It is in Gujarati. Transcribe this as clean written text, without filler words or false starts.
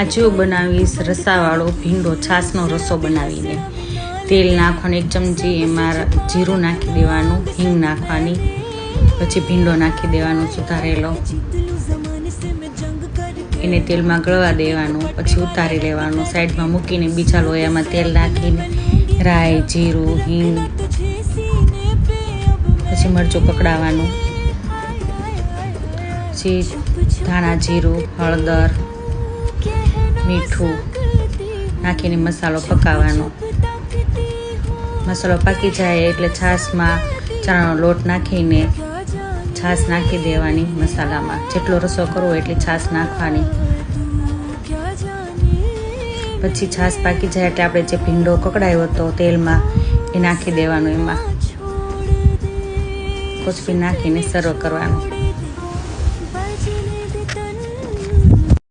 આજે હું બનાવીશ રસાવાળો ભીંડો, છાશનો રસો બનાવીને. તેલ નાખવાનું 1 ચમચી, એમાં જીરું નાખી દેવાનું, હિંગ નાખવાની, પછી ભીંડો નાખી દેવાનો સુધારેલો, એને તેલમાં ગળવા દેવાનું, પછી ઉતારી લેવાનું, સાઈડમાં મૂકીને બીજા લોયામાં તેલ નાખીને રાઈ, જીરું, હિંગ, પછી મરચું પકડાવવાનું, પછી ધાણા જીરું, હળદર, મીઠું નાખીને મસાલો પકાવવાનો. મસાલો પાકી જાય એટલે છાશમાં ચણાનો લોટ નાખીને છાશ નાખી દેવાની મસાલામાં. જેટલો રસો કરવો એટલી છાશ નાખવાની. પછી છાશ પાકી જાય એટલે આપણે જે ભીંડો કકડાયો હતો તેલમાં એ નાખી દેવાનો, એમાં કોથમીર નાખીને સર્વ કરવાનું.